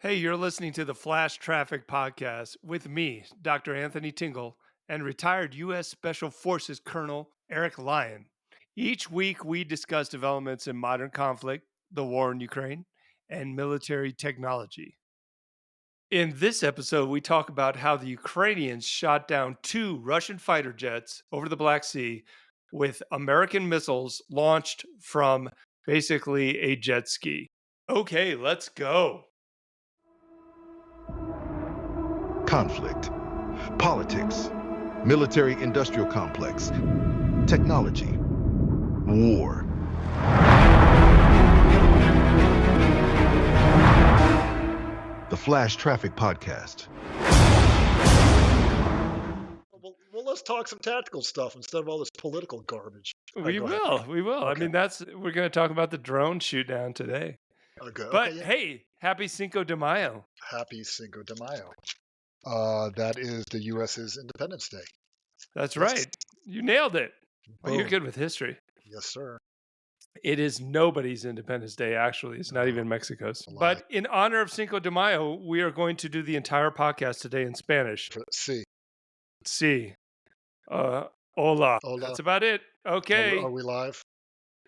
Hey, you're listening to the Flash Traffic Podcast with me, Dr. Anthony Tingle, and retired U.S. Special Forces Colonel Eric Lyon. Each week, we discuss developments in modern conflict, the war in Ukraine, and military technology. In this episode, we talk about how the Ukrainians shot down 2 Russian fighter jets over the Black Sea with American missiles launched from basically a jet ski. Okay, let's go. Conflict, politics, military-industrial complex, technology, war. The Flash Traffic Podcast. Well, let's talk some tactical stuff instead of all this political garbage. We Go ahead. will. I Okay. mean, we're going to talk about the drone shoot down today. Okay. But yeah. hey, happy Cinco de Mayo. Happy Cinco de Mayo. That is the U.S.'s Independence Day. That's Yes. right. You nailed it. Well, you're Boom. good with history. Yes, sir. It is nobody's Independence Day, actually. It's not even Mexico's. a lie. But in honor of Cinco de Mayo, we are going to do the entire podcast today in Spanish. See. Sí. Hola. Hola. That's about it. Okay. Are we live?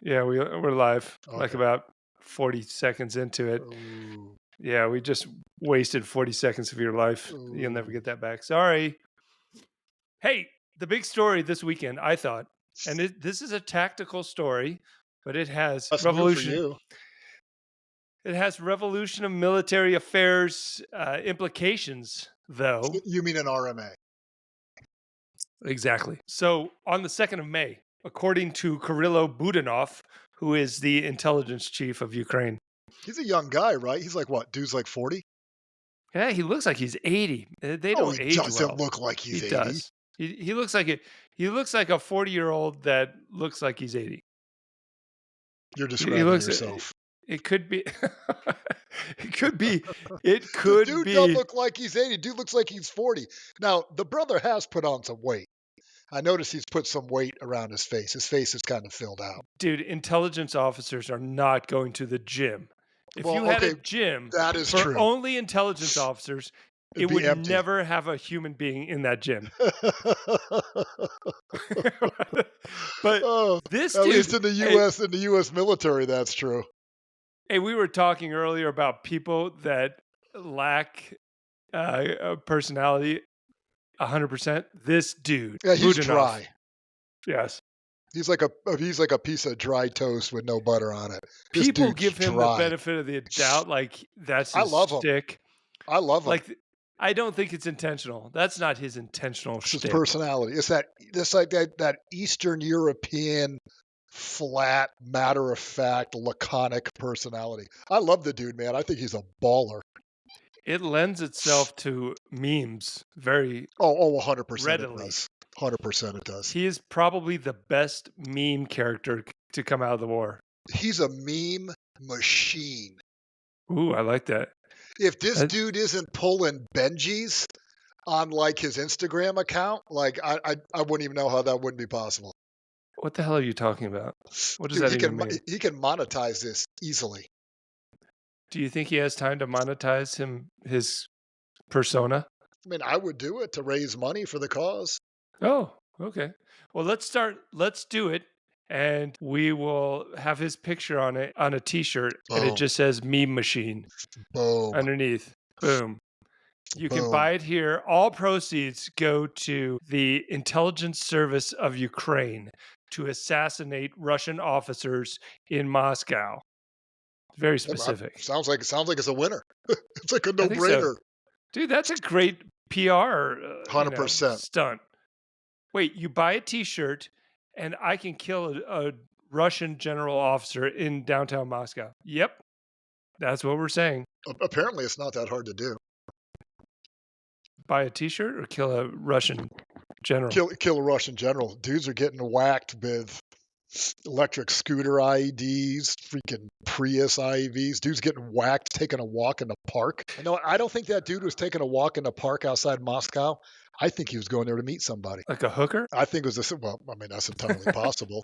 Yeah, we're live. Like Okay. about 40 seconds into it. Ooh. Yeah, we just wasted 40 seconds of your life. You'll never get that back. Sorry. Hey, the big story this weekend, I thought, and this is a tactical story, but it has That's new for revolution. you. It has revolution of military affairs implications, though. You mean an RMA? Exactly. So on the 2nd of May, according to Kirilo Budanov, who is the intelligence chief of Ukraine. He's a young guy, right? He's like what? Dude's like 40? Yeah, he looks like he's 80. They don't he age doesn't well. look like he's He 80. does. He looks like he looks like a 40-year-old that looks like he's 80. You're describing yourself. It could be. It could be. It could Dude be. don't look like he's 80. Dude looks like he's 40. Now, the brother has put on some weight. I noticed he's put some weight around his face. His face is kind of filled out. Dude, intelligence officers are not going to the gym. If Well, you had a okay, gym that is for true. only intelligence officers, It'd it be would empty. never have a human being in that gym. But Oh, this at dude, least in the U.S. military, that's true. hey, we were talking earlier about people that lack a personality 100%. This dude, Yeah, he's Budanov, dry. yes. He's like a piece of dry toast with no butter on it. This People dude's give him dry. the benefit of the doubt, like that's I his love him. shtick. I love him. Like, I don't think it's intentional. That's not his intentional It's his shtick. personality. It's like that Eastern European, flat, matter of fact, laconic personality. I love the dude, man. I think he's a baller. It lends itself to memes very 100% it readily. does. 100% it does. He is probably the best meme character to come out of the war. He's a meme machine. Ooh, I like that. If this dude isn't pulling Benjis on like his Instagram account, like I wouldn't even know how that wouldn't be possible. What the hell are you talking about? What does Dude, that even mean? he can monetize this easily. Do you think he has time to monetize his persona? I mean, I would do it to raise money for the cause. Oh, okay. Well, let's do it. And we will have his picture on a t-shirt, and it Boom. just says meme machine Boom. underneath. Boom. You can Boom. buy it here. All proceeds go to the intelligence service of Ukraine to assassinate Russian officers in Moscow. Very specific. Sounds like it's a winner. It's like a I think so. no-brainer. Dude, that's a great PR 100%. stunt. Wait, you buy a t-shirt and I can kill a Russian general officer in downtown Moscow. Yep. That's what we're saying. Apparently, it's not that hard to do. Buy a t-shirt or kill a Russian general? Kill a Russian general. Dudes are getting whacked with electric scooter IEDs, freaking Prius IEVs. Dude's getting whacked taking a walk in the park. No, I don't think that dude was taking a walk in the park outside Moscow. I think he was going there to meet somebody. Like a hooker? I think it was well, I mean, that's entirely possible.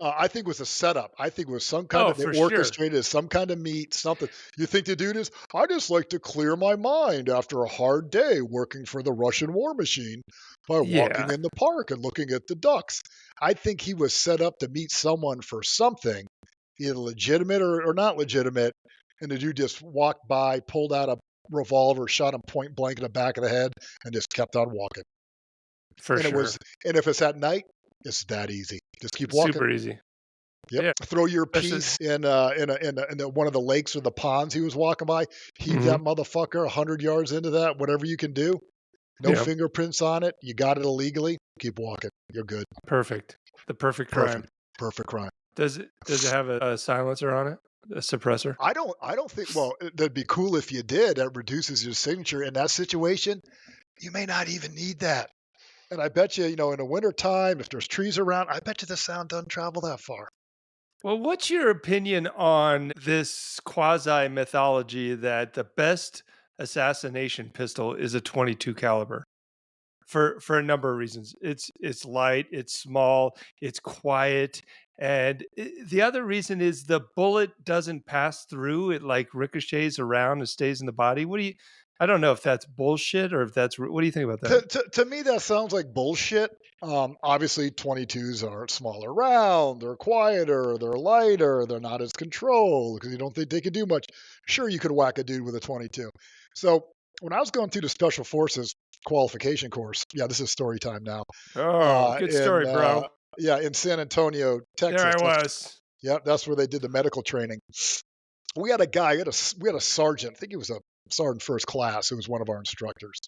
I think it was a setup. I think it was some kind Oh, of, they for sure. orchestrated some kind of meet, something. You think the dude is, I just like to clear my mind after a hard day working for the Russian war machine by walking Yeah, in the park and looking at the ducks. I think he was set up to meet someone for something, either legitimate or not legitimate. And the dude just walked by, pulled out a revolver, shot him point blank in the back of the head, and just kept on walking. for And it was, sure. and if it's at night, it's that easy. Just keep walking. Super easy. Yep. Yeah, Throw your especially piece in one of the lakes or the ponds he was walking by. Heave mhm, that motherfucker 100 yards into that. Whatever you can do. No yeah, fingerprints on it. You got it illegally. Keep walking. You're good. perfect. The perfect crime. Perfect. Perfect crime. Does it have a silencer on it? A suppressor? I don't think. Well, that'd be cool if you did. That reduces your signature in that situation. You may not even need that. And I bet you, in the wintertime, if there's trees around, I bet you the sound doesn't travel that far. Well, what's your opinion on this quasi mythology that the best assassination pistol is a 22 caliber? For a number of reasons. It's light, it's small, it's quiet, and the other reason is the bullet doesn't pass through. It like ricochets around and stays in the body. What do you? I don't know if that's bullshit or if that's. What do you think about that? To me, that sounds like bullshit. Obviously, 22s are smaller round, they're quieter, they're lighter, they're not as controlled because you don't think they can do much. Sure, you could whack a dude with a 22. So when I was going through the Special Forces qualification course, yeah, this is story time now. Oh, good In story, bro. Yeah, in San Antonio, There Texas. I was. Yeah, that's where they did the medical training. We had a guy, we had a sergeant. I think he was a sergeant first class who was one of our instructors.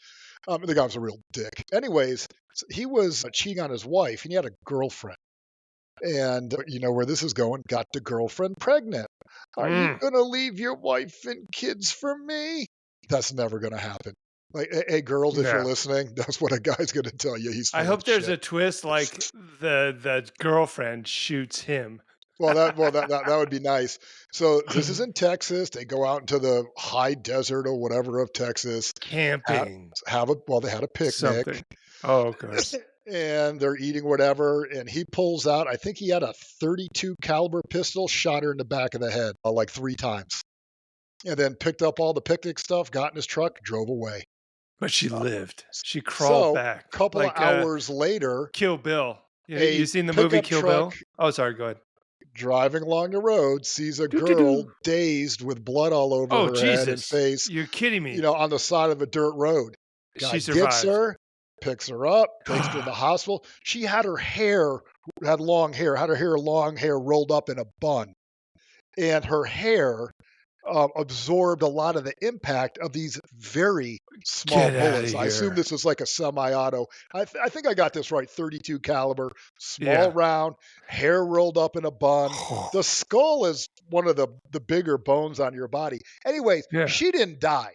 The guy was a real dick. Anyways, he was cheating on his wife, and he had a girlfriend. And you know where this is going? Got the girlfriend pregnant. Are you Mm, gonna leave your wife and kids for me? That's never gonna happen. Like, hey, girls, if you're no. listening, that's what a guy's gonna tell you. He's I full of hope there's shit. a twist like the girlfriend shoots him. That would be nice. So this is in Texas. They go out into the high desert or whatever of Texas. ha- Camping. they had a picnic, Something. Oh, of course. and they're eating whatever. And he pulls out. I think he had a 32 caliber pistol. Shot her in the back of the head like 3 times, and then picked up all the picnic stuff, got in his truck, drove away. But she Uh, lived. She crawled so back a couple of like hours later, Kill Bill. You a seen the movie pickup Kill truck Bill? Oh, sorry. Go ahead. driving along the road sees a Doo, doo, doo. girl dazed with blood all over Oh, her head and Jesus. face, You're kidding me. on the side of a dirt road. Guy She gets survived. her, picks her up, takes her to the hospital. She had her hair, had long hair, long hair rolled up in a bun. And her hair absorbed a lot of the impact of these very small Get out of bullets. I assume here. this was like a semi-auto. I think I got this right. 32 caliber, small Yeah. round, hair rolled up in a bun. The skull is one of the bigger bones on your body. Anyways, Yeah. she didn't die.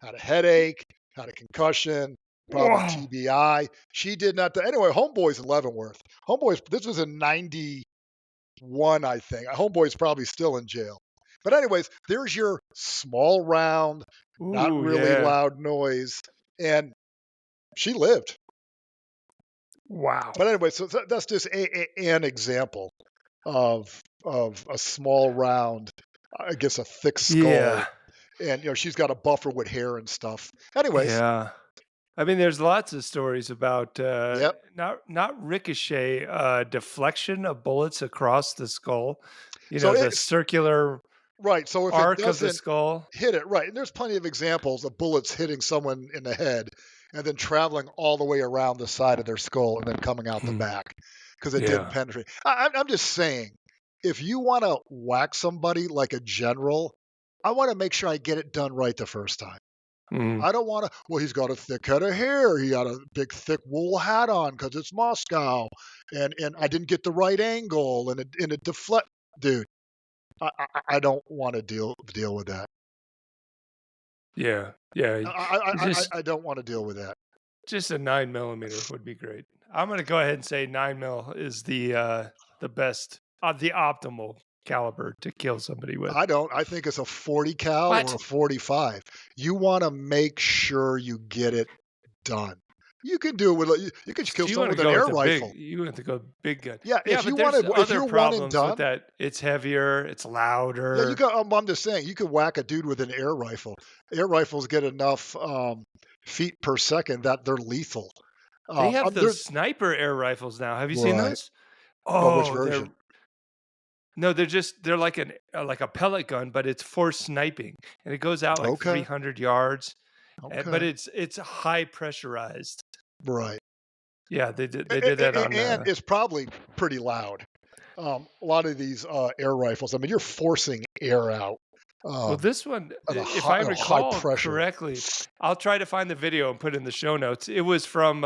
Had a headache, had a concussion, probably Wow. TBI. She did not die. Anyway, Homeboy's in Leavenworth. Homeboy's, this was in 91, I think. Homeboy's probably still in jail. But anyways, there's your small round, not Ooh, really yeah. loud noise, and she lived. Wow. But anyway, so that's just an example of a small round, I guess a thick skull, Yeah. and she's got a buffer with hair and stuff. Anyways, Yeah. I mean, there's lots of stories about yep. not ricochet, deflection of bullets across the skull. So The it's circular right. So if it arc of the doesn't skull. hit it right, and there's plenty of examples of bullets hitting someone in the head and then traveling all the way around the side of their skull and then coming out the Hmm. back because it didn't Yeah. penetrate. I'm just saying, if you want to whack somebody like a general, I want to make sure I get it done right the first time. Mm. I don't want to. Well, he's got a thick head of hair. He got a big, thick wool hat on because it's Moscow, and I didn't get the right angle, and it deflect. Dude, I don't want to deal with that. Yeah. Yeah. Just I don't want to deal with that. just a 9 millimeter would be great. I'm gonna go ahead and say 9 mil is the best, the optimal caliber to kill somebody with. I don't. I think it's a 40 cal or What? a 45. You want to make sure you get it done. You can do it with you can kill So you someone want to with an go air with the rifle. big, you want to go big gun. Yeah, Yeah, if but you want there's to, if other you're one and problems with done, that. It's heavier, it's yeah, you louder. can. I'm just saying, you could whack a dude with an air rifle. Air rifles get enough feet per second that they're lethal. They have those They're sniper air rifles now. Have you seen right. those? Well, which Oh, version? they're no, they're like a pellet gun, but it's for sniping, and it goes out like Okay, 300 yards. But okay, it's high pressurized. right. Yeah, they did that on And it's probably pretty loud. A lot of these air rifles. I mean, you're forcing air out well, um, this one, if I at a high recall pressure. correctly, I'll try to find the video and put it in the show notes. It was from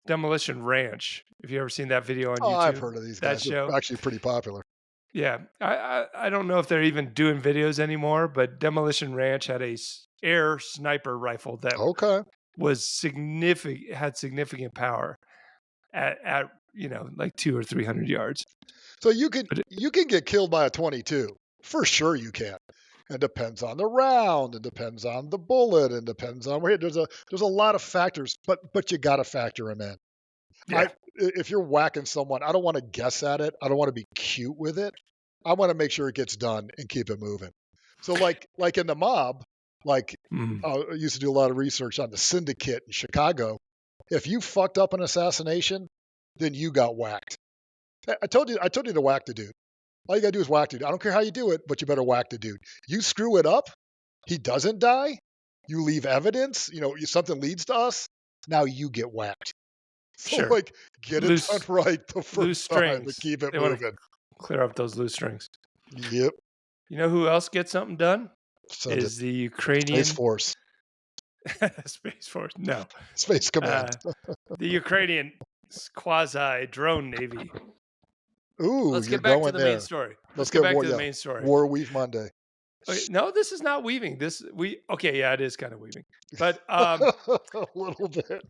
Demolition Ranch. Have you ever seen that video on Oh, I've YouTube? heard of these That guys. They're show? actually pretty popular. Yeah, I don't know if they're even doing videos anymore, but Demolition Ranch had a air sniper rifle that Okay. was significant, had significant power at like 200 or 300 yards. So But you can get killed by a 22. For sure you can. It depends on the round, it depends on the bullet, and depends on where there's a lot of factors, but you got to factor them in. yeah, If you're whacking someone, I don't want to guess at it. I don't want to be cute with it. I want to make sure it gets done and keep it moving. So like in the mob, like mm, I used to do a lot of research on the syndicate in Chicago. If you fucked up an assassination, then you got whacked. I told you to whack the dude. All you gotta do is whack the dude. I don't care how you do it, but you better whack the dude. You screw it up, he doesn't die. You leave evidence. Something leads to us. Now you get whacked. So sure. get it done Loose right the loose first time to strings. keep it They want to moving. clear up those loose strings. Yep. You know who else gets something done? Send it. Is the Space Ukrainian Force. Space Force. No, Space Command. uh, the Ukrainian quasi drone navy. Ooh, Let's you're get back to going the main there. story. Let's Let's get get back war. to the Yeah, main story. War Weave Monday. Okay, no, this is not weaving. Okay, yeah, it is kind of weaving. But A little bit.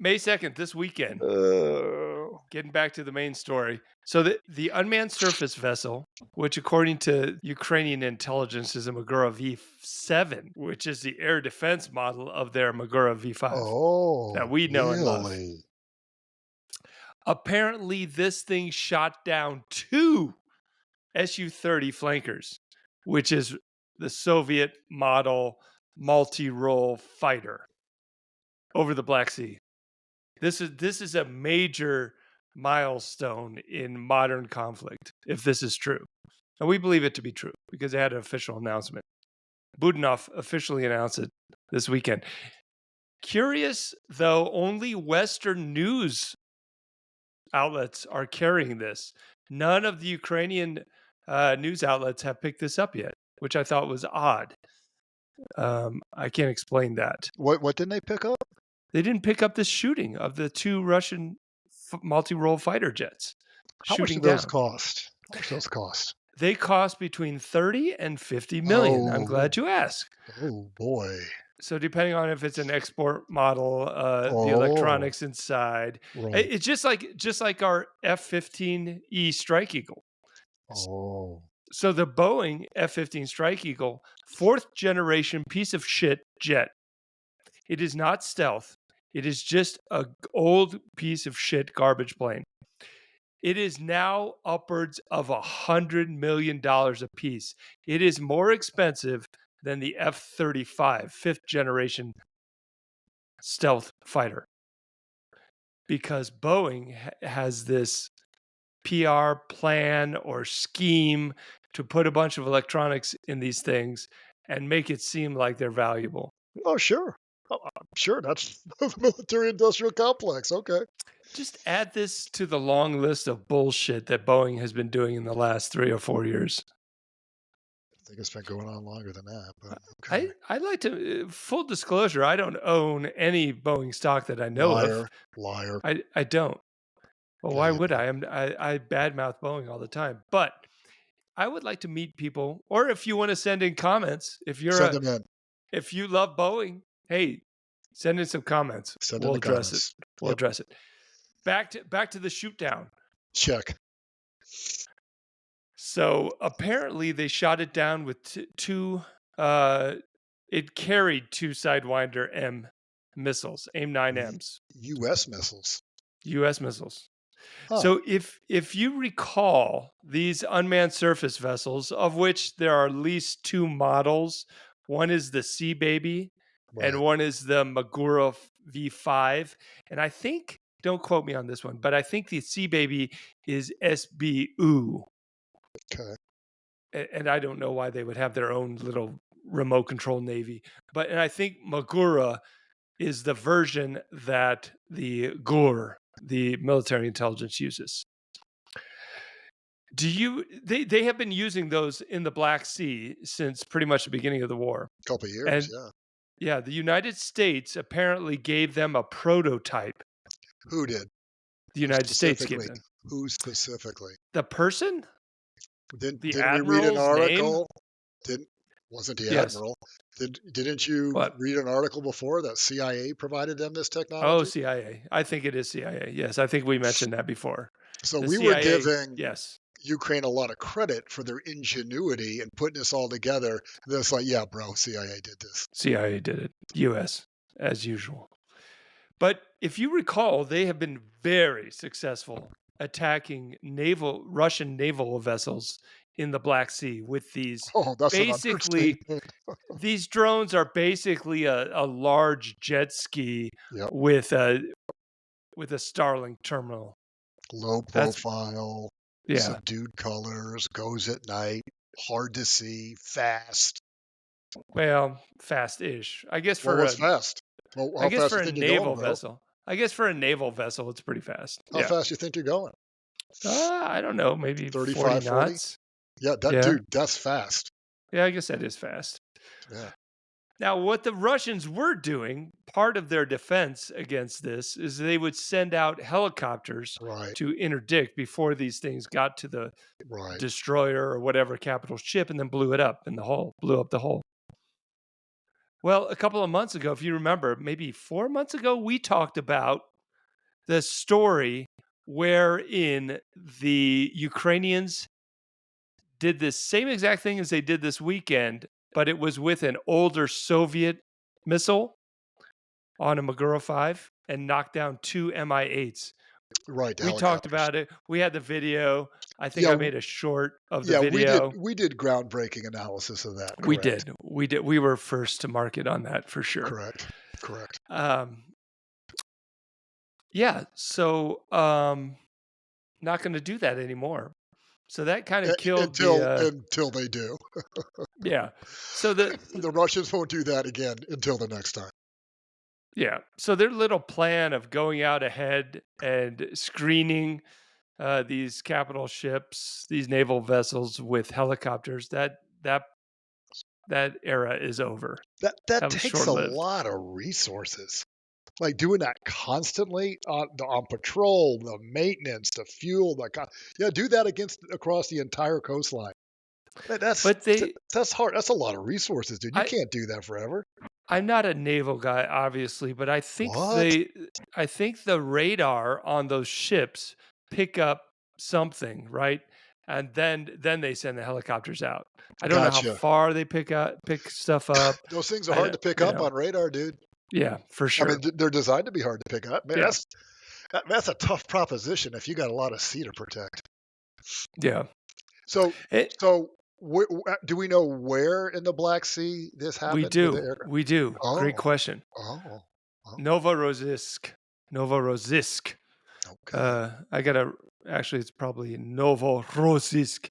May 2nd, this weekend, Oh. getting back to the main story. So the unmanned surface vessel, which according to Ukrainian intelligence is a Magura V7, which is the air defense model of their Magura V5 that Oh, we know and love. really? Apparently, this thing shot down 2 Su-30 flankers, which is the Soviet model multi-role fighter over the Black Sea. This is a major milestone in modern conflict, if this is true. And we believe it to be true because they had an official announcement. Budanov officially announced it this weekend. Curious, though, only Western news outlets are carrying this. None of the Ukrainian news outlets have picked this up yet, which I thought was odd. I can't explain that. What didn't they pick up? They didn't pick up this shooting of the 2 Russian multi-role fighter jets. How much Shooting do those down. cost? How much those cost? They cost between 30 and 50 million. I'm Oh, glad you asked. oh boy. So depending on if it's an export model, the Oh, electronics inside, right. it's just like our F-15E Strike Eagle. Oh, So the Boeing F-15 Strike Eagle, 4th generation piece of shit jet. It is not stealth. It is just a old piece of shit garbage plane. It is now upwards of $100 million a piece. It is more expensive than the F-35, 5th generation stealth fighter, because Boeing has this PR plan or scheme to put a bunch of electronics in these things and make it seem like they're valuable. oh, sure. Oh, I'm sure that's the military-industrial complex. Okay. Just add this to the long list of bullshit that Boeing has been doing in the last 3 or 4 years. I think it's been going on longer than that, but okay. I'd like to, full disclosure, I don't own any Boeing stock that I know of. Liar. I don't. Well, why Yeah. would I? I badmouth Boeing all the time. But I would like to meet people, or if you want to send in comments, if Send them in. if you love Boeing, hey, send in some comments. Send in We'll the address comments. it. We'll Yep. address it. Back to the shoot down. Check. So apparently they shot it down with two. It carried 2 Sidewinder missiles, AIM-9Ms, U.S. missiles. U.S. missiles. Huh. So if you recall, these unmanned surface vessels, of which there are at least two models, one is the Sea Baby Right. and one is the Magura V5. And I think, don't quote me on this one, but I think the Sea Baby is SBU. Okay. And I don't know why they would have their own little remote control Navy. And I think Magura is the version that the GUR, the military intelligence, uses. They have been using those in the Black Sea since pretty much the beginning of the war. A couple of years, And yeah. yeah, the United States apparently gave them a prototype. Who did? The United States gave them. Who specifically? The person? Didn't The we read an admiral's name? article? Wasn't the Yes. admiral? Didn't you What? read an article before that CIA provided them this Oh, technology? CIA. I think it is CIA. Yes, I think we mentioned that before. So The we were CIA, giving yes. Ukraine a lot of credit for their ingenuity and putting this all together. Then it's like, yeah, bro, CIA did this. CIA did it. US, as usual. But if you recall, they have been very successful attacking Russian naval vessels in the Black Sea with these. Oh, that's an Basically, understatement. these drones are basically a large jet ski Yep. with a Starlink terminal. Low That's- profile, Yeah. subdued colors, goes at night, hard to see, fast. Well, fast-ish. I guess for What's fast? Well, how I guess fast for you a think you're naval going, bro? vessel. I guess for a naval vessel, it's pretty fast. How Yeah. fast you think you're going? I don't know, maybe 35, 40 40? knots. Yeah, Yeah. dude, that's fast. Yeah, I guess that is fast. Yeah. Now, what the Russians were doing, part of their defense against this, is they would send out helicopters Right. to interdict before these things got to the Right. destroyer or whatever capital ship and then blew it up in the hull, blew up the hull. Well, a couple of months ago, if you remember, maybe 4 months ago, we talked about the story wherein the Ukrainians did this same exact thing as they did this weekend, but it was with an older Soviet missile on a Magura 5 and knocked down 2 Mi-8s. Right. the We talked helicopters. about it. We had the video. I think Yeah, I made a short of the Yeah, video. we did groundbreaking analysis of that. We Correct. did. We did. We were first to market on that for sure. Correct. Yeah. So, not going to do that anymore. So that kind of killed Until they do. yeah. So the Russians won't do that again until the next time. yeah. So their little plan of going out ahead and screening these capital ships, these naval vessels with helicopters, that era is over. That That was takes a short-lived. lot of resources. Like doing that constantly on patrol, the maintenance, the fuel, do that across the entire coastline. That's hard. That's a lot of resources, dude. You can't do that forever. I'm not a naval guy, obviously, but I think I think the radar on those ships pick up something, right? And then they send the helicopters out. I don't know how far they pick stuff up. Those things are hard to pick up on radar, dude. Yeah, for sure. I mean, they're designed to be hard to pick up. Man, Yeah. that's a tough proposition if you got a lot of sea to protect. Yeah. So do we know where in the Black Sea this happened? We do. We do. Oh. Great question. Oh. Novorossiysk. Okay. It's probably Novorossiysk.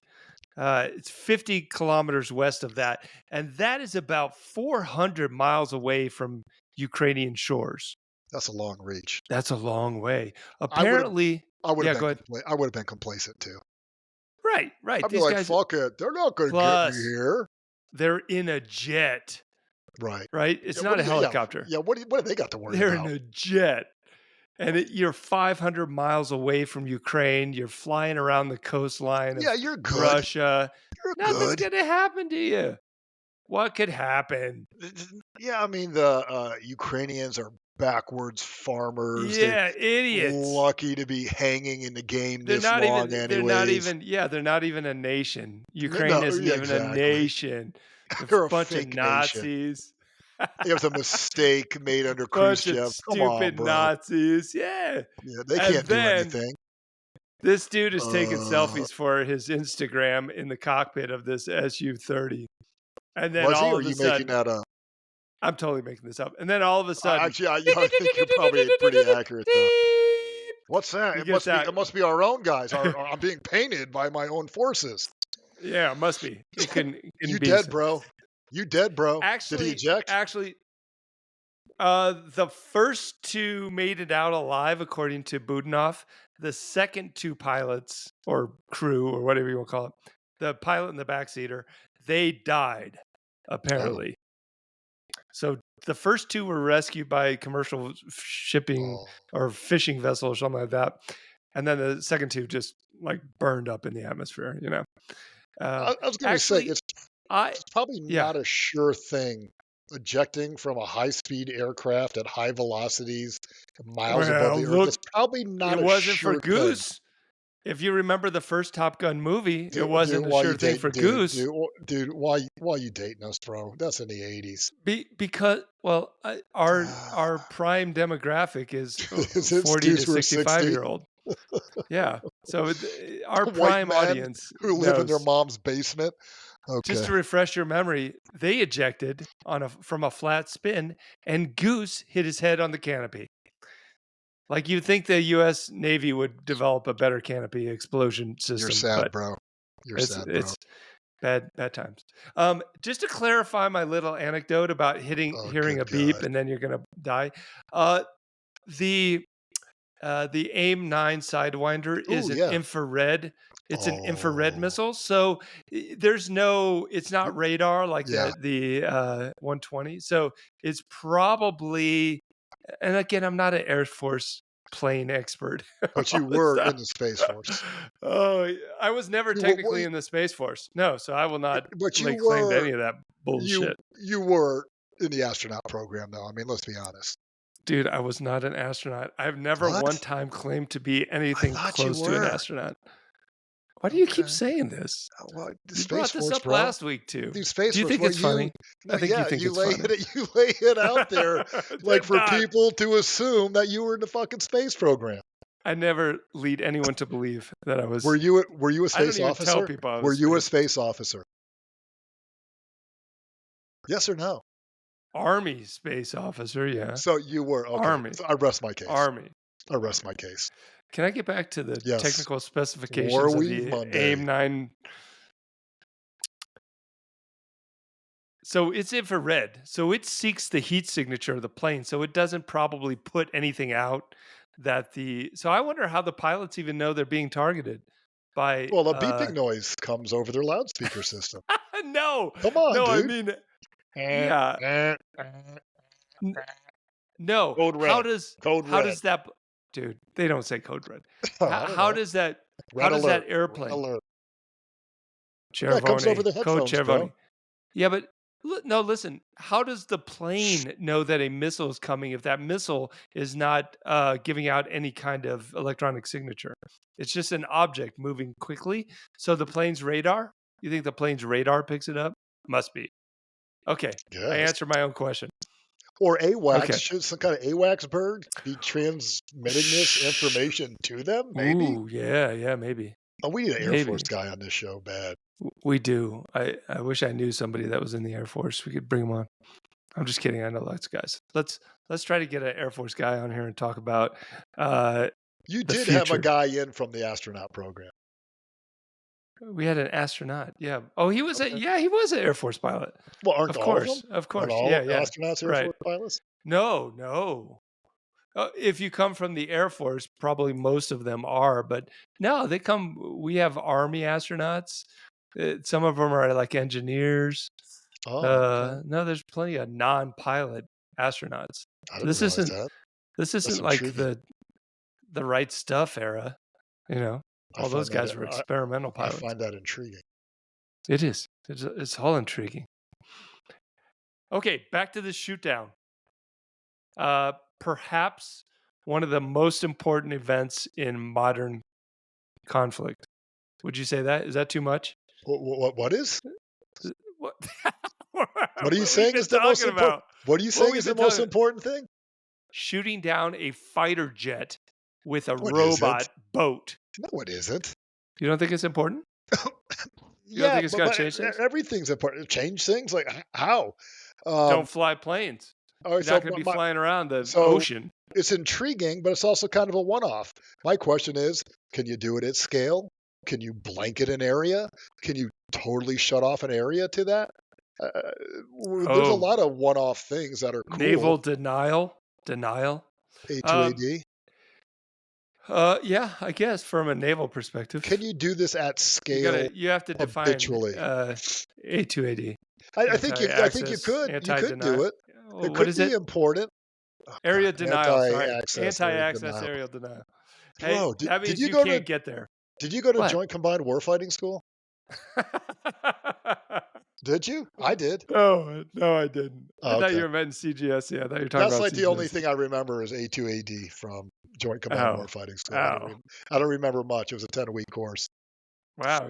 It's 50 kilometers west of that. And that is about 400 miles away from Ukrainian shores. That's a long reach. That's a long way. Apparently, I would have go ahead. been complacent too. Right. I'd be like, fuck it. They're not going to get me here. They're in a jet. Right. It's not a helicopter. Yeah. What have they got to worry They're about? in a jet. And you're 500 miles away from Ukraine. You're flying around the coastline of you're good. Russia. Nothing's good. going to happen to you. What could happen? Yeah, I mean, the Ukrainians are backwards farmers. Yeah, They're idiots. lucky to be hanging in the game They're this not long even. anyways. They're not even a nation. Ukraine isn't even a nation. They're A a bunch of fake nation. Nazis. It was a mistake made under Bunch of Khrushchev. Come on, stupid bro. Nazis. Yeah. Yeah, they And can't do then anything. this dude is taking Uh, selfies for his Instagram in the cockpit of this Su-30. And then was he, all or are of a you making sudden, that up? I'm totally making this up. And then all of a sudden, Actually, I think you're probably pretty accurate though. What's that? he It gets must be. out. It must be our own guys. I'm being painted by my own forces. Yeah, it must be. It You couldn't be. dead, bro. You dead, bro. Did he Actually, eject? actually, the first two made it out alive, according to Budanov. The second two pilots or crew or whatever you want to call it, the pilot and the backseater, they died Oh, apparently. So the first two were rescued by commercial shipping oh. or fishing vessel or something like that, and then the second two just like burned up in the atmosphere. I was going to say Actually, it's probably yeah. not a sure thing ejecting from a high-speed aircraft at high velocities, miles above Well, the earth. look, It's probably not it a wasn't for sure thing. Goose. If you remember the first Top Gun movie, it wasn't a Why sure you thing date, for Goose. dude, why you dating us, bro? That's in the 80s. Because well, our prime demographic is Since 40 dudes to were 65-year-old. Yeah, so our a white prime man audience who live in their knows. mom's basement. Just Okay. to refresh your memory, they ejected from a flat spin, and Goose hit his head on the canopy. Like you'd think the U.S. Navy would develop a better canopy explosion system. You're sad, but bro. You're it's sad, bro. it's bad times. Just to clarify my little anecdote about Oh, hearing a good beep God. and then you're gonna die. The AIM-9 Sidewinder is Ooh, an yeah. infrared. It's an infrared Oh, missile, so it's not radar like yeah. the 120. So it's probably, and again, I'm not an Air Force plane expert. But on you this were in stuff. the Space Force. Oh, I was never You technically in the Space Force. No, so I will not but you lay claim to any were of that you bullshit. you were in the astronaut program, though. I mean, let's be honest. Dude, I was not an astronaut. I've never one What? time claimed to be I anything thought you close to an were. astronaut. Why do you keep Okay. saying this? Well, the You Space brought this Force, up bro. last week too. The Space Do you Force. think Well, it's funny? no, I think you think you it's lay funny. you lay it out there like I'm for not. people to assume that you were in the fucking space program. I never lead anyone to believe that I was. Were you a I don't space even tell officer? people I Were was you a space. space officer? Yes or no? Army space officer, yeah. So you were. Okay. Army. So I rest my case. Army. I rest my case. Can I get back to the Yes. technical specifications Were of we the Monday? AIM-9? So it's infrared. So it seeks the heat signature of the plane. So it doesn't probably put anything out so I wonder how the pilots even know they're being targeted by Well, a beeping noise comes over their loudspeaker system. no. Come on, No, I dude. mean yeah. N- No. Code How red. does Code how red. does that dude, they don't say code red. I don't How know. does that Red how does alert. that airplane Red alert. Yeah, it comes over Cervone, the code headphones, bro. Cervone. Yeah, but no, listen. How does the plane know that a missile is coming if that missile is not giving out any kind of electronic signature? It's just an object moving quickly. So the plane's radar? You think the plane's radar picks it up? Must be. Okay, I Yes. answered my own question. Or AWACS. Okay. Should some kind of AWACS bird be transmitting this information to them? Maybe. Ooh, yeah, maybe. Oh, we need an Air Maybe. Force guy on this show, bad. We do. I wish I knew somebody that was in the Air Force. We could bring him on. I'm just kidding. I know lots of guys. Let's try to get an Air Force guy on here and talk about You the did have a future. guy in from the astronaut program. We had an astronaut. Yeah. Oh, he was Okay. he was an Air Force pilot. Well, aren't Of all of course. them? Of course. Aren't all Yeah. astronauts Air Right. Force pilots? No. If you come from the Air Force, probably most of them are, but no, we have Army astronauts. Some of them are like engineers. Oh, okay. No, there's plenty of non-pilot astronauts. I didn't This realize isn't that. this That's isn't like intriguing. the right stuff era. All I those find guys that were experimental I pilots. find that intriguing. It is. It's all intriguing. Okay, back to the shoot down. Perhaps one of the most important events in modern conflict. Would you say that? Is that too much? What is? What? What are you What saying we is the most talking important? about? What are you What saying we've is the been most talking important thing? shooting down a fighter jet with a No, it isn't. robot boat. No, it isn't. You don't think it's important? You don't Yeah, think it's but, gonna but change things? everything's important. Change things like how? Don't Um, fly planes. all right, You're not gonna be flying around the so ocean. it's intriguing, but it's also kind of a one-off. My question is, can you do it at scale? Can you blanket an area? Can you totally shut off an area to that? There's a Oh, lot of one-off things that are cool. naval denial. Um, A2AD. yeah, I guess from a naval Can perspective, you do this at scale you have to define habitually? A2AD, I think you anti-access, could anti-deny. do it. Oh, It what could is be it? important. Oh God, Area denial. Sorry, anti-access area anti-access denial. aerial denial. Hey, Bro, that means you can't get there. did you go to What? Joint Combined Warfighting School? Did you? I did. Oh, no, I didn't. I Oh, thought okay. you were meant CGS. Yeah, I thought you were talking That's about like the only CGS. thing I remember is A2AD from Joint Combined Oh, Warfighting School. oh, I don't remember much. It was a 10-week course. wow.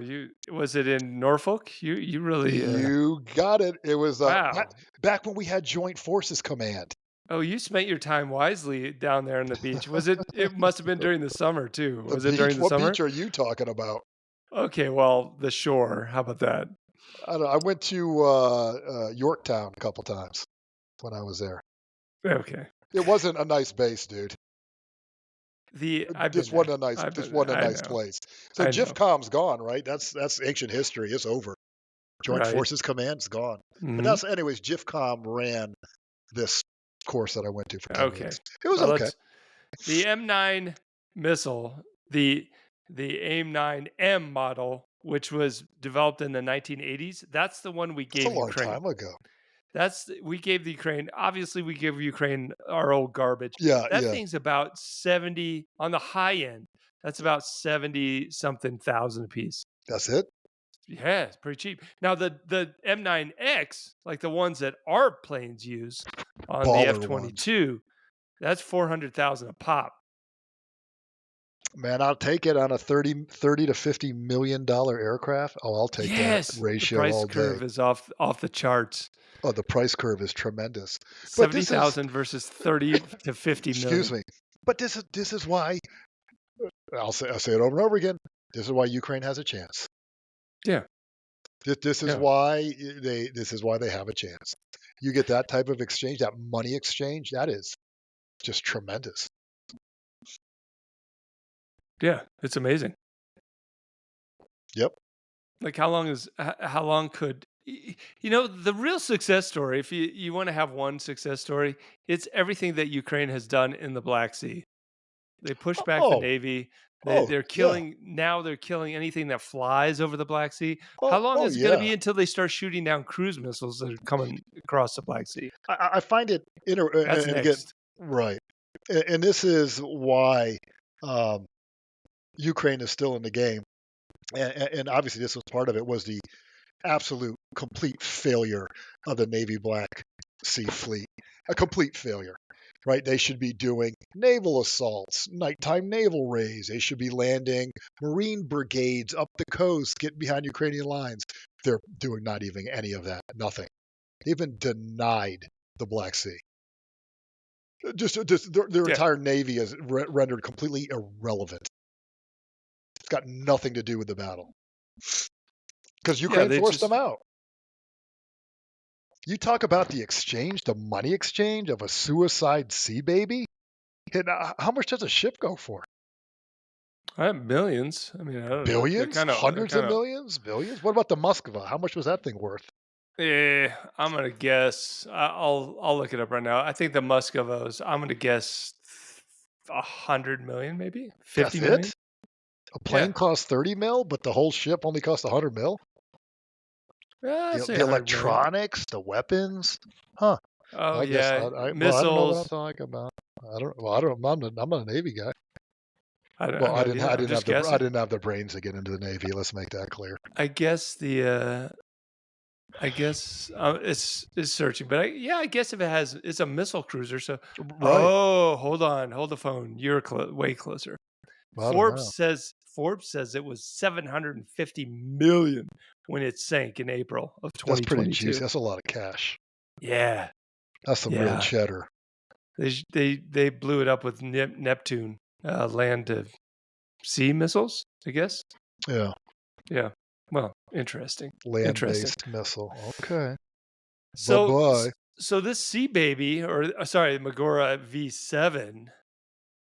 Was it in Norfolk? You really You got it. It was wow. back when we had Joint Forces Command. Oh, you spent your time wisely down there on the beach. Was it? It must have been during the summer too. The Was it during beach? the What summer? beach are you talking about? Okay, well, the shore. How about that? I don't know. I went to Yorktown a couple times when I was there. Okay. It wasn't a nice base, dude. I've been This there. wasn't a nice. I've This been there. wasn't a I nice know. place. So I know. JIFCOM's gone, right? That's ancient history. It's over. Joint Right. Forces Command's gone. But Hmm. that's anyways. JIFCOM ran this course that I went to for 10 Okay. weeks. It was Well, okay. the M9 missile, the AIM-9M model, which was developed in the 1980s. That's the one we That's a gave long Ukraine. time ago. We gave the Ukraine. Obviously, we give Ukraine our old garbage. Yeah, That yeah. thing's about 70 on the high end. That's about 70 something thousand a piece. That's it. Yeah, it's pretty cheap. Now the M9X, like the ones that our planes use on the Baller ones. F-22, that's 400,000 a pop. Man, I'll take it on a 30 to $50 million aircraft. Oh, I'll take that Yes, the ratio price all day. curve is off the charts. Oh, the price curve is tremendous. But this is 70,000 versus 30 to 50 excuse million. me. But this is why I'll say it over and over again. This is why Ukraine has a chance. Yeah. This is Yeah. why they have a chance. You get that type of exchange, that money exchange, that is just tremendous. Yeah, it's amazing. Yep. Like how long could the real success story, if you want to have one success story, it's everything that Ukraine has done in the Black Sea. They push back the Oh, Navy. oh, They're yeah. killing anything that flies over the Black Sea. How Oh, long oh, is it going to yeah. be until they start shooting down cruise missiles that are coming across the Black Sea? I find it That's and again, next. right. And this is why Ukraine is still in the game. And obviously, this was part of it was the absolute complete failure of the Navy Black Sea Fleet. A complete failure, right? They should be doing naval assaults, nighttime naval raids. They should be landing Marine brigades up the coast, getting behind Ukrainian lines. They're doing not even any of that. Nothing. They even denied the Black Sea. Just their Yeah. entire navy is rendered completely irrelevant. It's got nothing to do with the battle because Ukraine They forced just them out. You talk about the exchange, the money exchange of a suicide sea baby. And, how much does a ship go for? I have millions. I mean, I don't know. Billions? They're Hundreds kind of of millions? Billions? What about the Moskva? How much was that thing worth? I'm gonna guess. I'll look it up right now. I think the Muscovos. I'm gonna guess 100 million, maybe 50 That's million. it? A plane Yeah, costs 30 mil, but the whole ship only costs 100 mil? I'd say The 100 million. electronics, the weapons? Huh. Oh I guess yeah, I don't know what I'm missiles. talking about. I'm not a Navy guy. I Well, don't know either. I'm just I guessing. didn't have the brains to get into the Navy. Let's make that clear. I guess it's searching, but I guess if it's a missile cruiser. So Right. hold on, hold the phone. You're way closer. I don't know. Forbes says it was 750 million when it sank in April of That's pretty juicy. 2022. That's a lot of cash. Yeah. That's some real Yeah, cheddar. they blew it up with Neptune land to sea missiles, I guess. Yeah, Yeah. Well, interesting. Interesting. land-based missile. Okay. So Bye-bye. so this Sea Baby, or sorry, Magora V7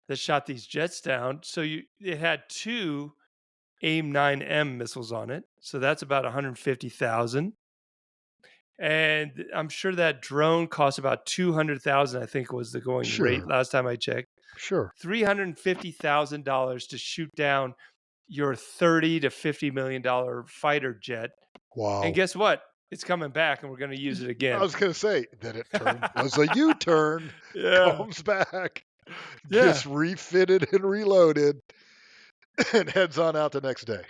that shot these jets down. So it had two AIM-9M missiles on it. So that's about 150,000. And I'm sure that drone cost about 200,000, I think was the going rate Sure, last time I checked. sure. $350,000 to shoot down your 30 to 50 million dollar fighter jet. And Wow. guess what? It's coming back and we're going to use it I again. was gonna say, then it does a U-turn, Yeah. comes back, Yeah. gets refitted and reloaded, and heads on out the next day.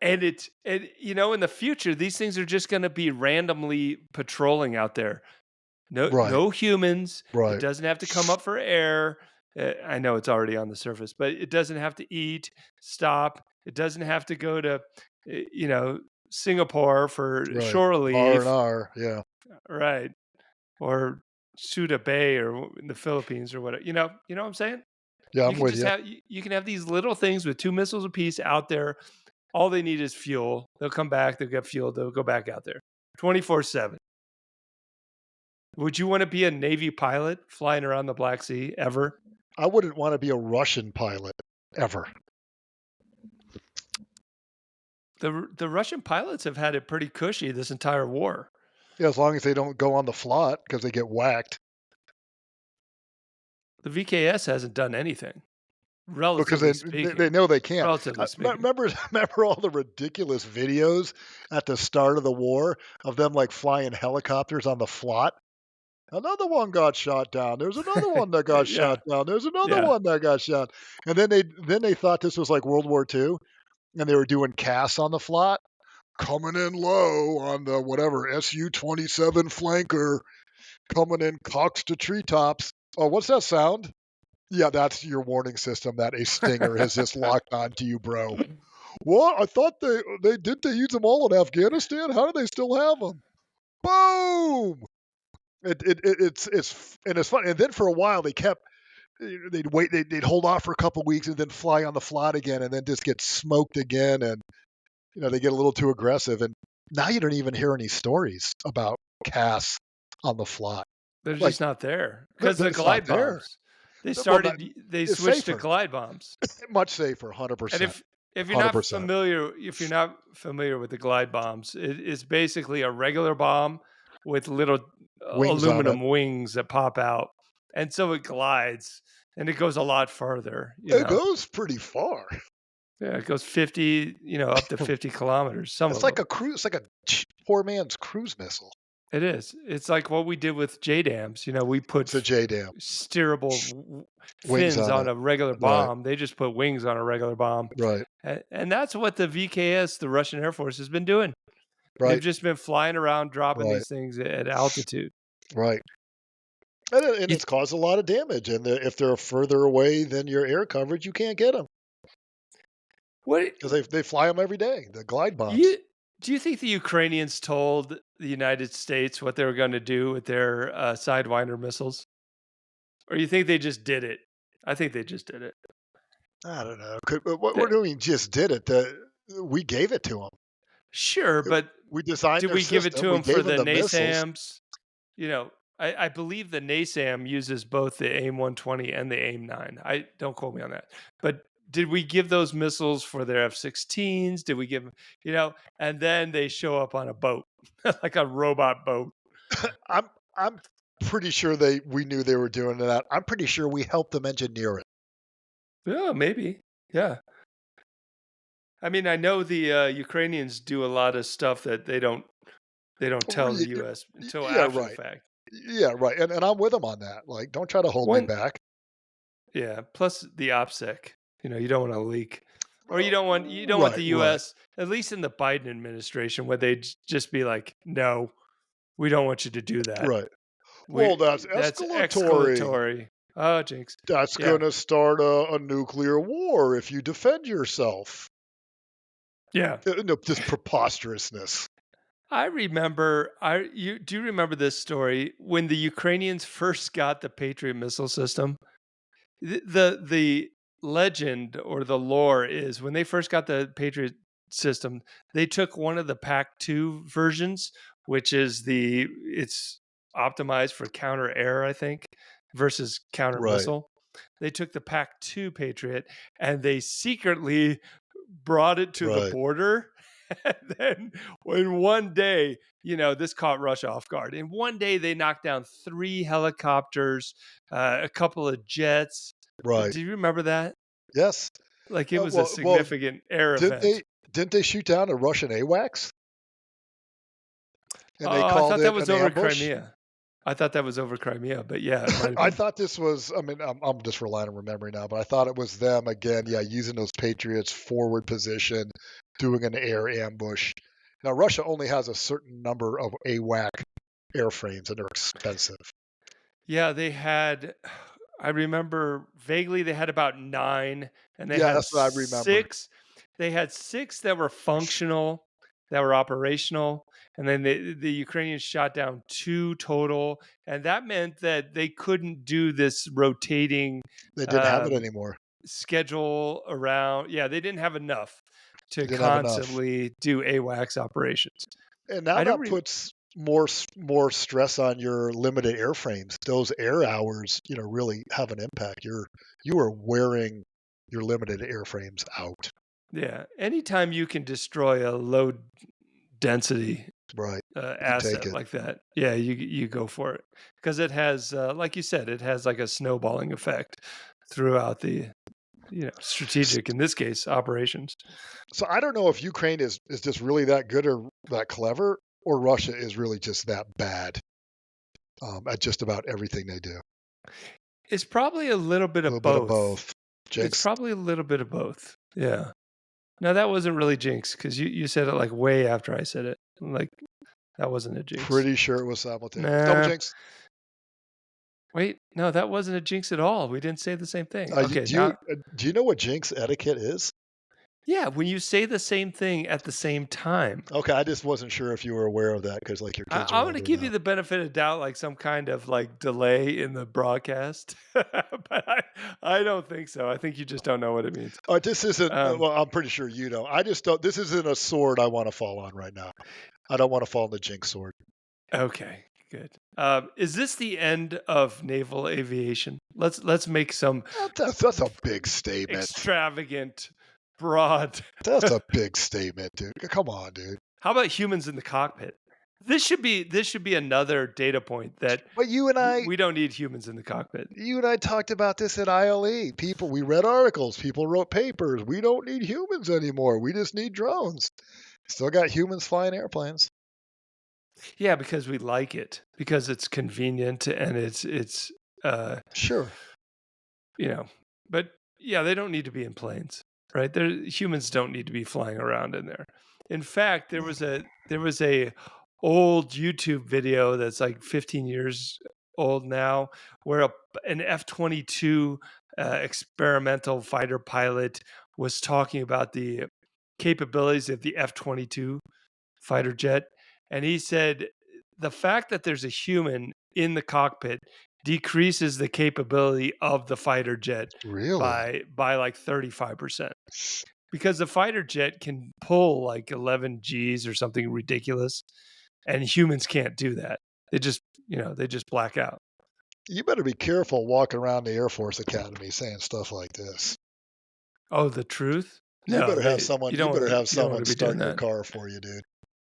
And in the future, these things are just going to be randomly patrolling out there. Right, No humans. It right, doesn't have to come up for air. I know it's already on the surface, but it doesn't have to eat, stop. It doesn't have to go to, Singapore for right. shore leave, R&R, yeah. right? Or Suda Bay or in the Philippines or whatever. You know what I'm saying? Yeah, You I'm can with just you. have you can have these little things with 2 missiles apiece out there. All they need is fuel. They'll come back. They'll get fuel. They'll go back out there, 24/7. Would you want to be a Navy pilot flying around the Black Sea ever? I wouldn't wanna be a Russian pilot ever. The Russian pilots have had it pretty cushy this entire war. Yeah, as long as they don't go on the flot because they get whacked. The VKS hasn't done anything, Because relatively they speaking. know they can't. Relatively speaking. Remember all the ridiculous videos at the start of the war of them, like, flying helicopters on the flot? Another one got shot down. There's another one that got Yeah, shot down. There's another yeah. one that got shot. And then they thought this was like World War II, and they were doing casts on the flot, coming in low on the whatever Su-27 flanker, coming in cocks to treetops. Oh, what's that sound? Yeah, that's your warning system that a stinger has just locked onto you, bro. What? I thought they use them all in Afghanistan. How do they still have them? Boom! It's fun. And then for a while they kept they'd wait they'd hold off for a couple weeks and then fly on the flot again and then just get smoked again, and they get a little too aggressive, and now you don't even hear any stories about casts on the flot. They're Like just not there because the it's not glide there. bombs. They Well, that, they it's switched to safer, glide bombs. much safer, And 100%, if you're not 100%. familiar, with the glide bombs, it is basically a regular bomb with little Wings on it. aluminum wings that pop out, and so it glides and it goes a lot further. It goes pretty far. Yeah, it goes 50, up to 50 kilometers. Some It's of them. like a cruise. It's like a poor man's cruise missile. It is. It's like what we did with JDAMs. We put It's a JDAM. steerable Wings fins on on it. a regular Right. bomb. They just put wings on a regular bomb. Right. And that's what the VKS, the Russian Air Force, has been doing. They've Right. just been flying around, dropping Right. these things at altitude. Right. And You- it's caused a lot of damage. And if they're further away than your air coverage, you can't get them What because they fly them every day. The glide bombs. do you think the Ukrainians told the United States what they were going to do with their Sidewinder missiles? Or you think they just did it? I think they just did it. I don't know. What They- we're doing just did it. We gave it to them. Sure, but We designed did their we give it system. to We them for gave the them missiles. NASAMs? I believe the NASAM uses both the AIM-120 and the AIM-9. I don't quote me on that. But did we give those missiles for their F-16s? Did we give them, and then they show up on a boat, like a robot boat. I'm pretty sure we knew they were doing that. I'm pretty sure we helped them engineer it. Yeah, maybe. Yeah. I mean, I know the Ukrainians do a lot of stuff that they don't tell the U.S. until Yeah, after right. the fact. Yeah, right. And I'm with them on that. Like, don't try to hold me back. Yeah. Plus the OPSEC. You don't want to leak, or you don't want the Right, U.S. At least in the Biden administration, where they'd just be like, "No, we don't want you to do that." Right. We- Well, that's escalatory. Oh, jinx. That's Yeah. going to start a nuclear war if you defend yourself. Yeah. No, just preposterousness. I remember. Do you remember this story when the Ukrainians first got the Patriot missile system? The legend or the lore is when they first got the Patriot system, they took one of the Pac 2 versions, which is it's optimized for counter air, I think, versus counter Right, missile. They took the Pac 2 Patriot and they secretly brought it to the right, border. And then in one day, this caught Russia off guard. In one day, they knocked down 3 helicopters, a couple of jets. right. Do you remember that? Yes. Like, it was a Well, significant air didn't event. they shoot down a Russian AWACS and they Oh, I called thought that it was an over ambush? Crimea. I thought that was over Crimea, but yeah, it might have I been. thought this was. I mean, I'm just relying on memory now, but I thought it was them again. Yeah, using those Patriots forward position, doing an air ambush. Now Russia only has a certain number of AWAC airframes, and they're expensive. Yeah, they had, I remember vaguely, they had about 9, and they Yeah, had that's what I remember. 6. They had 6 that were functional, that were operational, and then the Ukrainians shot down 2 total, and that meant that they couldn't do this rotating They didn't have it um, anymore. schedule around. Yeah, they didn't have enough They to didn't have enough. constantly do AWACS operations. And now I don't that re- puts more stress on your limited airframes. Those air hours, really have an impact. You are wearing your limited airframes out. yeah, anytime you can destroy a low density Right. You take asset it. like that, yeah, you go for it because it has, like you said, it has like a snowballing effect throughout the strategic, in this case, operations. So I don't know if Ukraine is just really that good or that clever, or Russia is really just that bad at just about everything they do. It's probably a little bit A of little bit of both. both. It's Jinx, probably a little bit of both. Yeah. No, that wasn't really jinx because you said it like way after I said it. Like, that wasn't a jinx. pretty sure it was simultaneous. Double Nah. jinx. Wait, no, that wasn't a jinx at all. We didn't say the same thing. Okay, now, Do you know what jinx etiquette is? yeah, when you say the same thing at the same time. Okay, I just wasn't sure if you were aware of that because like your kids are I'm going to older give you now. the benefit of doubt, like some kind of like delay in the broadcast, but I don't think so. I think you just don't know what it means. This isn't. Um, Well, I'm pretty sure you know. I just don't. This isn't a sword I want to fall on right now. I don't want to fall on the jinx sword. okay, good. Is this the end of naval aviation? Let's make some That's a big statement. extravagant, broad. That's a big statement, dude. Come on, dude. How about humans in the cockpit? This should be another data point that But we don't need humans in the cockpit. you and I talked about this at ILE. We read articles. People wrote papers. We don't need humans anymore. We just need drones. Still got humans flying airplanes. Yeah, because we like it, because it's convenient and it's uh Sure. you know, but yeah, they don't need to be in planes, right? Humans don't need to be flying around in there. In fact, there was a old YouTube video that's like 15 years old now, where an F-22 experimental fighter pilot was talking about the capabilities of the F-22 fighter jet, and he said the fact that there's a human in the cockpit decreases the capability of the fighter jet Really? by like 35%, because the fighter jet can pull like 11 Gs or something ridiculous, and humans can't do that. They just black out. You better be careful walking around the Air Force Academy saying stuff like this. Oh, the truth? You No, better have they someone. you You don't want better to have you don't want someone to be doing start your that. car for you, dude.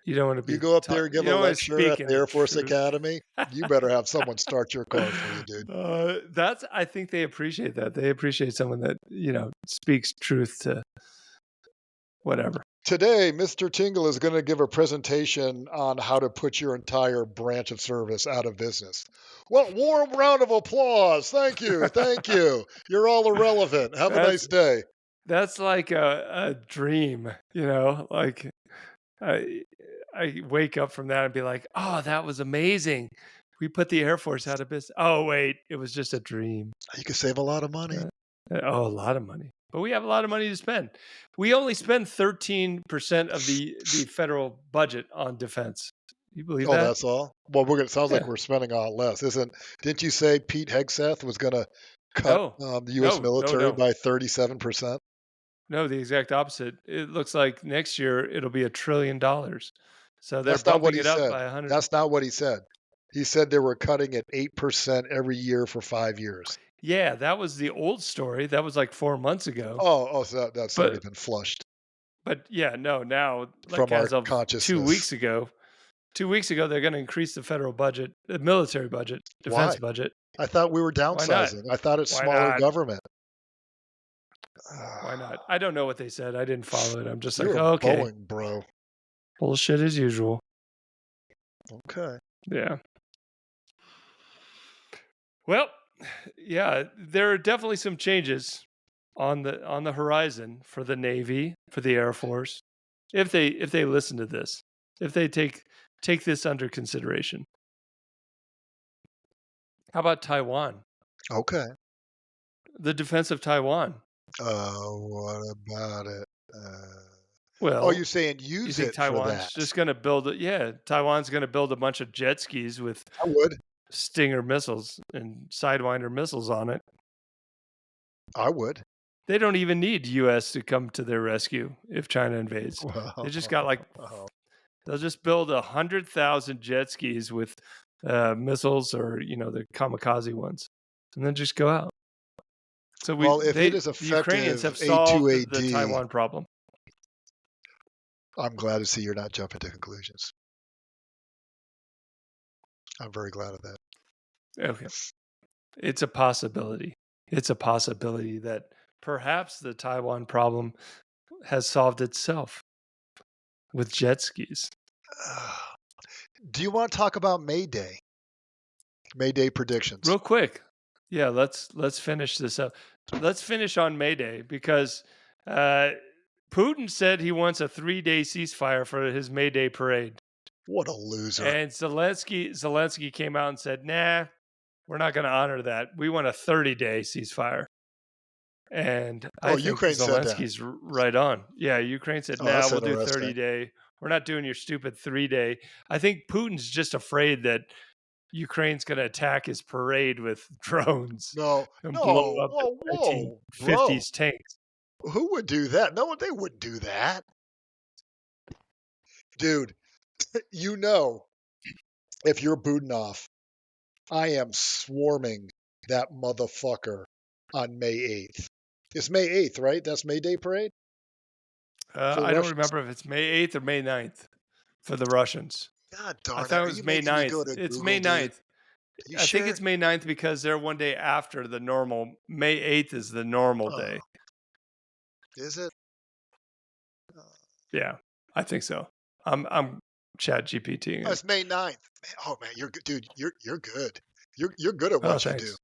You don't want to You be go up there taught. and give You a don't want to lecture at speak in the the Air Force truth. Academy. You better have someone start your car for you, dude. I think they appreciate that. They appreciate someone that speaks truth to whatever. Today, Mr. Tingle is going to give a presentation on how to put your entire branch of service out of business. Well, warm round of applause. Thank you. Thank you. You're all irrelevant. Have a That's nice day. that's like a dream, like I I wake up from that and be like, "Oh, that was amazing. We put the Air Force out of business. Oh, wait, it was just a dream." You can save a lot of money. Oh, a lot of money. but we have a lot of money to spend. We only spend 13% of the federal budget on defense. You believe Oh, that? that's all? Well, sounds like Yeah. we're spending a lot less. Didn't you say Pete Hegseth was going to cut No, the U.S. no, no, military no. by 37%? No, the exact opposite. It looks like next year it'll be $1 trillion. So they're That's not what bumping he it up said. by 100. That's not what he said. He said they were cutting it 8% every year for 5 years. Yeah, that was the old story. That was like 4 months ago. So that's already But been flushed yeah, no, now like from our as of 2 consciousness. weeks ago, 2 weeks ago they're going to increase the federal budget, the military budget, defense Why? budget. I thought we were Why not? downsizing. I thought it's Why smaller not? government. Why not? I don't know what they said. I didn't follow it. I'm just like, You're a oh, okay, Boeing, bro. bullshit as usual. Okay. Yeah. Well, yeah, there are definitely some changes on the horizon for the Navy, for the Air Force, if they listen to this, if they take this under consideration. How about Taiwan? Okay. The defense of Taiwan. What about it? Well, you're saying you use think it for Taiwan's that? just going to build it? Yeah, Taiwan's going to build a bunch of jet skis with I would. Stinger missiles and Sidewinder missiles on it. I would. They don't even need U.S. to come to their rescue if China invades. They just got like, they'll just build 100,000 jet skis with missiles or, the kamikaze ones, and then just go out. So if it is the Ukrainians have effective solved A2AD, the Taiwan problem. I'm glad to see you're not jumping to conclusions. I'm very glad of that. Okay. It's a possibility. It's a possibility that perhaps the Taiwan problem has solved itself with jet skis. Do you want to talk about May Day? May Day predictions. Real quick. Yeah, let's finish this up. Let's finish on May Day because Putin said he wants a 3-day ceasefire for his May Day parade. What a loser. And Zelensky came out and said, nah, we're not going to honor that. We want a 30-day ceasefire. And I think Ukraine Zelensky's said that. Right on. Yeah, Ukraine said, nah, we'll do 30-day. We're not doing your stupid 3-day. I think Putin's just afraid that Ukraine's going to attack his parade with drones and blow up the 1950s tanks. Who would do that? No, they wouldn't do that. Dude, if you're Budanov, I am swarming that motherfucker on May 8th. It's May 8th, right? That's May Day parade? I don't remember if it's May 8th or May 9th for the Russians. God darn it. I thought it was May 9th. It's May 9th. I think it's May 9th because they're one day after the normal. May 8th is the normal day. Is it? Yeah, I think so. I'm chat GPTing. It's May 9th. Oh man, you're good, dude. You're good. You're good at what you do.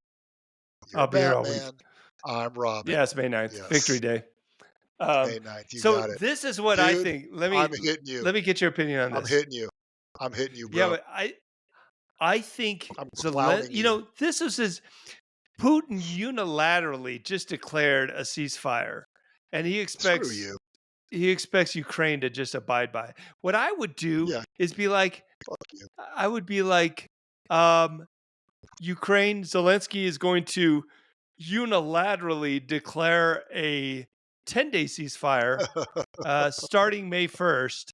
I'll be here all week. I'm Robin. Yeah, it's May 9th. Yes. Victory Day. May 9th. You got it. This is what dude, I think. I'm hitting you. Let me get your opinion on this. I'm hitting you, bro. Yeah, but I think this is his Putin unilaterally just declared a ceasefire, and he expects Ukraine to just abide by it. What I would do is be like, I would be like, Ukraine, Zelensky is going to unilaterally declare a 10-day ceasefire starting May 1st,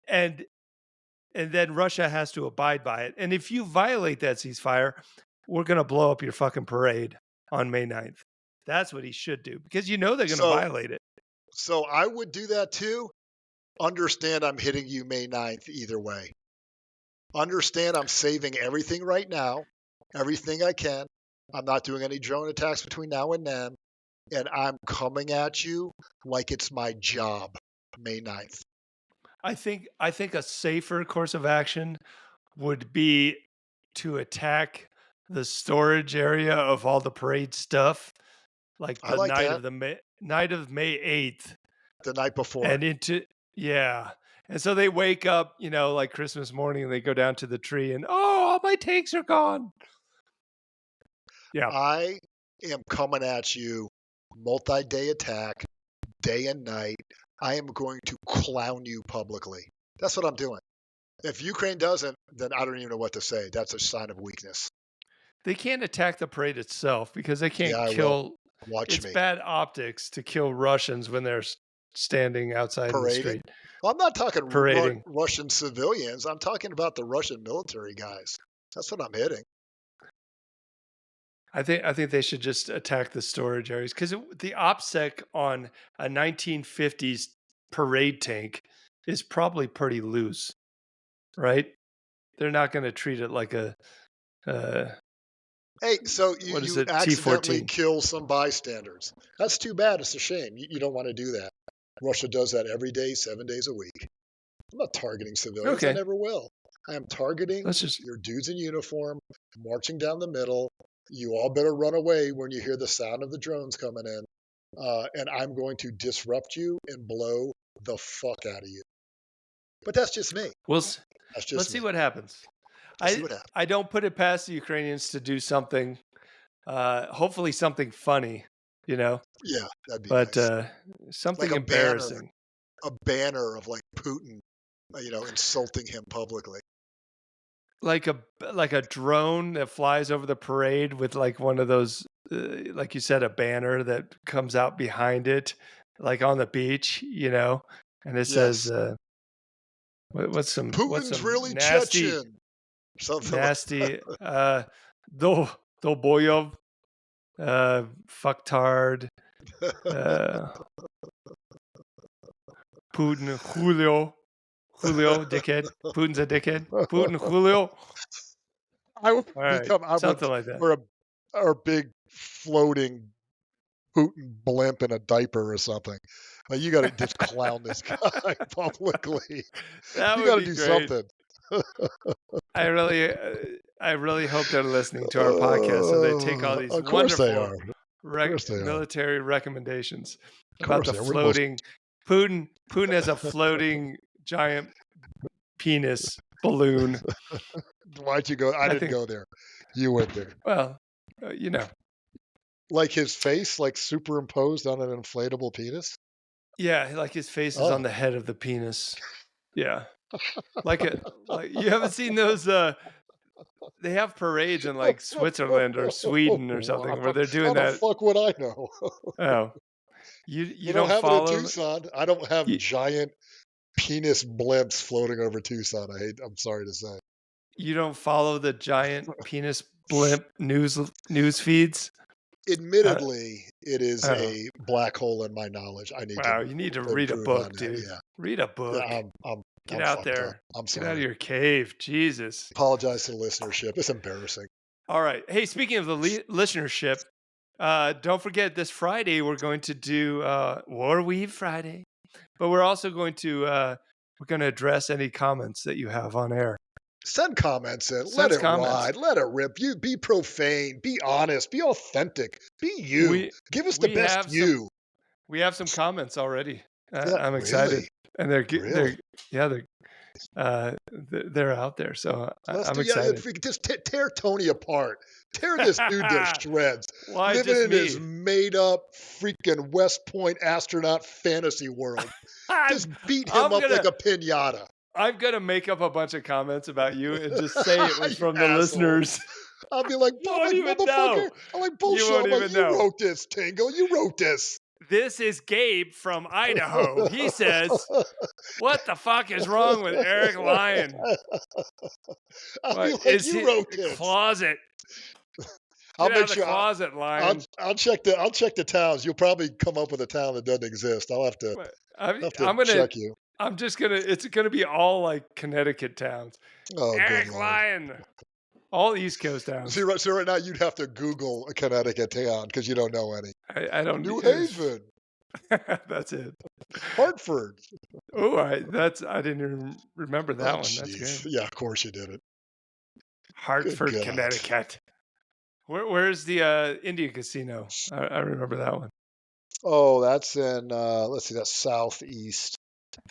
and then Russia has to abide by it. And if you violate that ceasefire, we're going to blow up your fucking parade on May 9th. That's what he should do because they're going to violate it. So I would do that too. Understand I'm hitting you May 9th either way. Understand I'm saving everything right now, everything I can. I'm not doing any drone attacks between now and then. And I'm coming at you like it's my job May 9th. I think a safer course of action would be to attack the storage area of all the parade stuff, like the night of May 8th, the night before, and and so they wake up, like Christmas morning, and they go down to the tree, and all my tanks are gone. Yeah, I am coming at you multi-day attack, day and night. I am going to clown you publicly. That's what I'm doing. If Ukraine doesn't, then I don't even know what to say. That's a sign of weakness. They can't attack the parade itself because they Yeah, can't I will. kill. Watch It's me. bad optics to kill Russians when they're standing outside in the Parading. street Well, I'm not talking parading. Russian civilians. I'm talking about the Russian military guys. That's what I'm hitting. I think they should just attack the storage areas because the OPSEC on a 1950s parade tank is probably pretty loose, right? They're not going to treat it like a Hey, so what is you it, accidentally T-14. kill some bystanders. That's too bad. It's a shame. You don't want to do that. Russia does that every day, 7 days a week. I'm not targeting civilians. I Okay, never will. I am targeting let's just your dudes in uniform marching down the middle. You all better run away when you hear the sound of the drones coming in. And I'm going to disrupt you and blow the fuck out of you. But that's just me. we'll That's let's just see me. what happens. Let's see I what happens. I don't put it past the Ukrainians to do something, hopefully something funny, Yeah, that'd be but nice. something Like embarrassing. a banner of like Putin, insulting him publicly. Like a drone that flies over the parade with like one of those like you said, a banner that comes out behind it, like on the beach, and it says Yes. what's Putin's some really nasty Chechen. Something like nasty do boyov fucktard uh Putin Julio dickhead. Putin's a dickhead. Putin Julio. I would All right, I would something like that. or a big floating Putin blimp in a diaper or something. Like you got to just clown this guy publicly. That You would got to be do great. something. I really, I really hope they're listening to our podcast so they take all these Of course they wonderful are. Of course they are. military recommendations Of about course the they are. We're the most floating Putin. Putin has a floating giant penis balloon. Why'd you go? I I didn't think. go there. You went there. Well, Like his face, like superimposed on an inflatable penis. yeah, like his face is on Oh, the head of the penis. Yeah, like you haven't seen those. They have parades in like Switzerland or Sweden or something where they're doing how the that. fuck would I know? Oh, They you don't don't have it in follow. Tucson. I don't have You, giant penis blimps floating over Tucson. I'm sorry to say. you don't follow the giant penis blimp news feeds. Admittedly, it is Oh, a black hole in my knowledge. I need to wow! You need to read a improve on book, that. dude. Yeah, Read a yeah. book. Get I'm out fucked up. there. I'm Get out of sorry. your cave. Jesus. Apologize to the listenership. It's embarrassing. All right. Hey, speaking of the listenership, don't forget this Friday we're going to do War Weave Friday, but we're also going to address any comments that you have on air. Send comments in. Send Let it comments. ride. Let it rip. You be profane. Be honest. Be authentic. Be you. Give us the we best have you. We have some comments already. Yeah, I'm excited, really? and they're Really? they're out there. So Let's I'm do. Yeah, excited. if we could just tear Tony apart. Tear this dude to shreds. Why Living just in his me? made-up freaking West Point astronaut fantasy world. Just beat him up like a pinata. I'm gonna make up a bunch of comments about you and just say it was You from the asshole. listeners. I'll be like, You won't even motherfucker. know. I'm like, You bullshit. won't I'm like, even you know. wrote this, Tingle. You wrote this. This is Gabe from Idaho. He says, "What the fuck is wrong with Eric Lyon? I'll be like, Is you he wrote this. closet? I'll Get out make of the sure. closet, Lyon." I'll check the towns. You'll probably come up with a town that doesn't exist. I'll have to I'm gonna. check you. I'm just gonna. It's gonna be all like Connecticut towns. Oh, good Eric Lord. Lyon. All East Coast towns. See, right now you'd have to Google a Connecticut town because you don't know any. I don't. New Haven, That's it. Hartford. Oh, I didn't even remember that Oh, one. That's jeez. good. Yeah, of course you did it. Hartford, God. Connecticut. Where's the Indian casino? I remember that one. Oh, that's in. Let's see, that's southeast.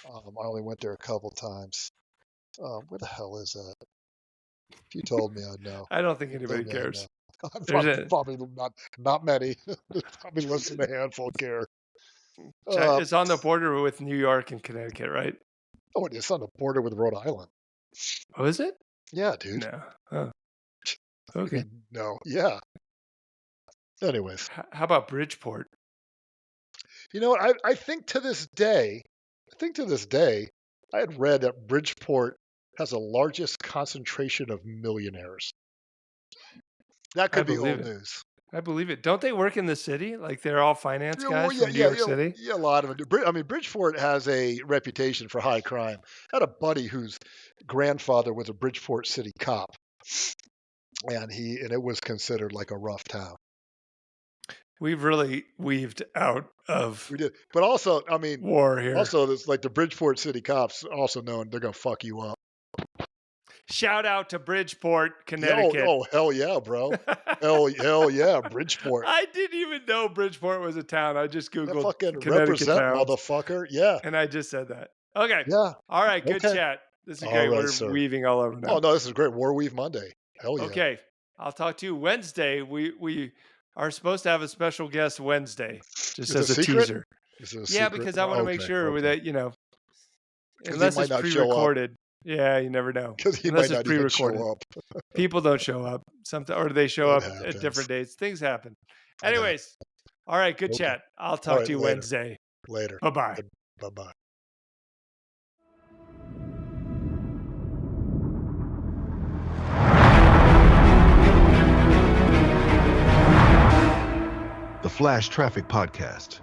I only went there a couple times. Where the hell is that? If you told me, I'd know. I don't think anybody Told me, I'd cares. know. There's a Probably not many. Probably less than a handful care. It's on the border with New York and Connecticut, right? Oh, it's on the border with Rhode Island. Oh, is it? Yeah, dude. No. Oh, I okay. mean, no. Yeah. Anyways, How about Bridgeport? you know what? I think to this day, I had read that Bridgeport has the largest concentration of millionaires. That I could be believe old it. news. I believe it. Don't they work in the city? Like they're all finance Yeah, well, guys from New York City? a lot of them do. I mean, Bridgeport has a reputation for high crime. I had a buddy whose grandfather was a Bridgeport city cop, and it was considered like a rough town. We've really weaved out of We did, but also, I mean, war here. also, it's like the Bridgeport city cops, also known they're gonna fuck you up. Shout out to Bridgeport, Oh, Connecticut. hell yeah, bro. Hell yeah, Bridgeport. I didn't even know Bridgeport was a town. I just That Googled fucking Connecticut represent, towns motherfucker. Yeah, and I just said that. Okay. yeah. All right. Good Okay. chat. This is All great. right, We're sir. weaving all over now. Oh no, this is great. War Weave Monday. Hell yeah. Okay. I'll talk to you Wednesday. We are supposed to have a special guest Wednesday, just Is it as a secret? teaser. Is it a Yeah, secret? because I want to make Okay, sure okay. that, 'Cause he unless might it's not show up. pre-recorded. Yeah, you never know. Because he Unless might it's not even pre-recorded. show up. People don't show up. Or they show It up at happens. different dates. Things happen. I know. Anyways, all right, good Okay. chat. I'll All talk right, to you later. Wednesday. Later. Bye-bye. Bye-bye. The Flash Traffic Podcast.